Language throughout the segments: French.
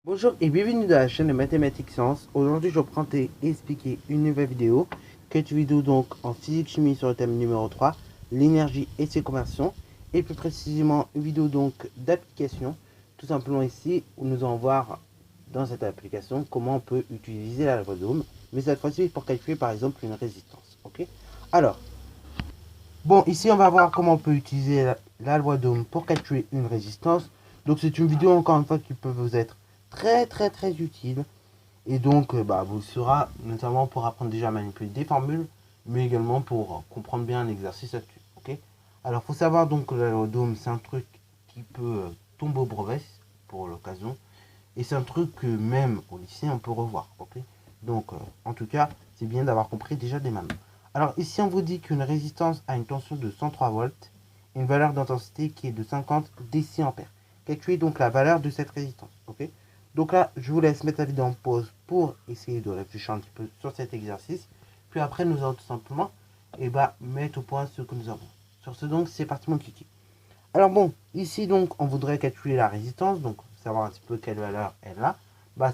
Bonjour et bienvenue dans la chaîne de Mathématiques Sciences. Aujourd'hui je vais présenter et expliquer une nouvelle vidéo, une vidéo donc en physique chimie sur le thème numéro 3, l'énergie et ses conversions, et plus précisément une vidéo donc d'application, tout simplement ici où nous allons voir dans cette application comment on peut utiliser la loi d'Ohm, mais cette fois-ci pour calculer par exemple une résistance. Ok. Alors, bon, ici on va voir comment on peut utiliser la loi d'Ohm pour calculer une résistance. Donc c'est une vidéo encore une fois qui peut vous être très utile, et donc vous sera notamment pour apprendre déjà à manipuler des formules, mais également pour comprendre bien un exercice là-dessus. Ok. Alors faut savoir donc que la loi d'Ohm c'est un truc qui peut tomber au brevet pour l'occasion, et c'est un truc que même au lycée on peut revoir. Ok. Donc en tout cas c'est bien d'avoir compris déjà dès maintenant. Alors ici on vous dit qu'une résistance a une tension de 103 volts et une valeur d'intensité qui est de 50 déciampères. Calculez donc la valeur de cette résistance. Ok. Donc là, je vous laisse mettre la vidéo en pause pour essayer de réfléchir un petit peu sur cet exercice. Puis après, nous allons tout simplement mettre au point ce que nous avons. Sur ce, donc, c'est parti mon kiki. Alors bon, ici donc, on voudrait calculer la résistance, donc savoir un petit peu quelle valeur elle a.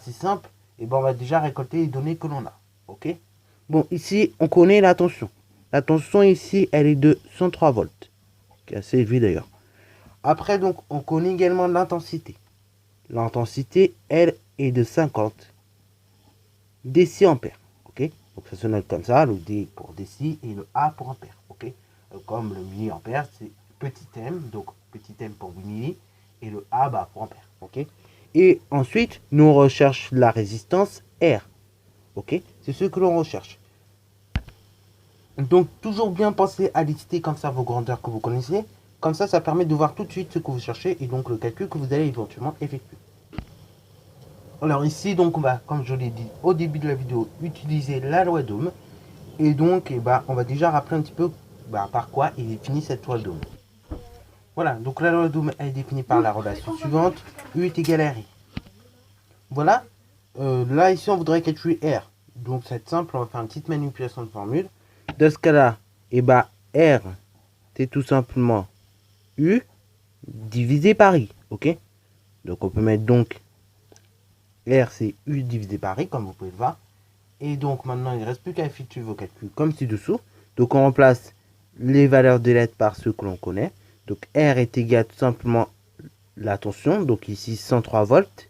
C'est simple, et on va déjà récolter les données que l'on a. Ok. Bon, ici, on connaît la tension. La tension ici, elle est de 103 volts, qui est assez élevée d'ailleurs. Après, donc, on connaît également l'intensité. L'intensité, elle, est de 50 déciampères. Ok. Donc ça se note comme ça, le D pour déci et le A pour ampère. Ok. Comme le milliampère, c'est petit m, donc petit m pour milli, et le A pour ampère. Ok. Et ensuite, nous on recherche la résistance R. Ok. C'est ce que l'on recherche. Donc toujours bien penser à lister comme ça vos grandeurs que vous connaissez. Comme ça permet de voir tout de suite ce que vous cherchez et donc le calcul que vous allez éventuellement effectuer. Alors ici, donc on va, comme je l'ai dit au début de la vidéo, utiliser la loi d'Ohm. Et donc, on va déjà rappeler un petit peu par quoi est définie cette loi d'Ohm. Voilà, donc la loi d'Ohm est définie par la relation suivante, U est égal à RI. Voilà, là ici on voudrait calculer R. Donc c'est simple, on va faire une petite manipulation de formule. Dans ce cas-là, R, c'est tout simplement U divisé par I. Ok. Donc on peut mettre donc R, c'est U divisé par I, comme vous pouvez le voir. Et donc maintenant, il ne reste plus qu'à effectuer vos calculs comme ci-dessous. Donc on remplace les valeurs des lettres par ceux que l'on connaît. Donc R est égal tout simplement la tension, donc ici 103 volts.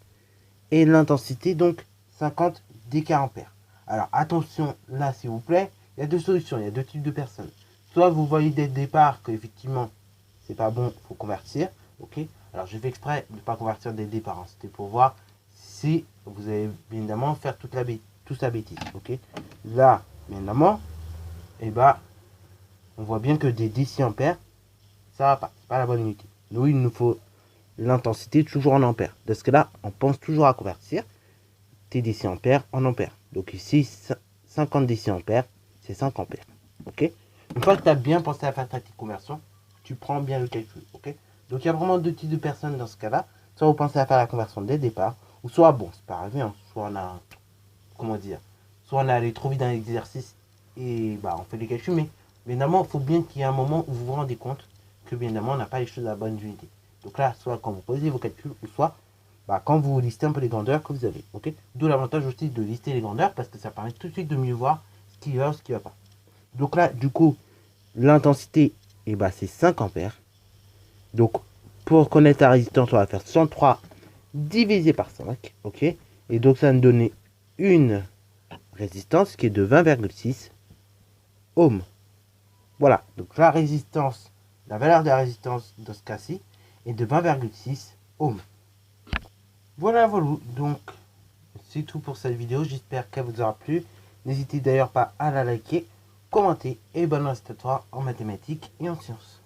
Et l'intensité, donc 50 décampères. Alors attention, là s'il vous plaît, il y a deux solutions, il y a deux types de personnes. Soit vous voyez dès le départ qu'effectivement, c'est pas bon, il faut convertir. Ok. Alors j'ai fait exprès de ne pas convertir dès le départ. Hein. C'était pour voir si vous allez bien évidemment faire toute la bêtise. Ok. Là, bien évidemment, on voit bien que des déciampères, ça va pas. C'est pas la bonne unité. Nous, il nous faut l'intensité toujours en ampères. De ce que là, on pense toujours à convertir tes déciampères en ampères. Donc ici, 50 déciampères, c'est 5 ampères. Ok. Une fois que tu as bien pensé à faire ta petite conversion, tu prends bien le calcul. Ok. Donc il y a vraiment deux types de personnes dans ce cas-là. Soit vous pensez à faire la conversion dès le départ, ou soit, bon, c'est pas arrivé, hein, soit on a, comment dire, soit on est allé trop vite dans l'exercice et on fait les calculs, mais évidemment, il faut bien qu'il y ait un moment où vous vous rendez compte que bien évidemment, on n'a pas les choses à la bonne unité. Donc là, soit quand vous posez vos calculs, ou soit quand vous listez un peu les grandeurs que vous avez. Ok. D'où l'avantage aussi de lister les grandeurs, parce que ça permet tout de suite de mieux voir ce qui va, ce qui ne va pas. Donc là, du coup, l'intensité, c'est 5 ampères. Donc, pour connaître la résistance, on va faire 103 divisé par 5. Ok. Et donc, ça va nous donner une résistance qui est de 20,6 ohms. Voilà. Donc, la résistance, la valeur de la résistance dans ce cas-ci est de 20,6 ohms. Voilà. Donc, c'est tout pour cette vidéo. J'espère qu'elle vous aura plu. N'hésitez d'ailleurs pas à la liker, commenter et bonne reste à toi en mathématiques et en sciences.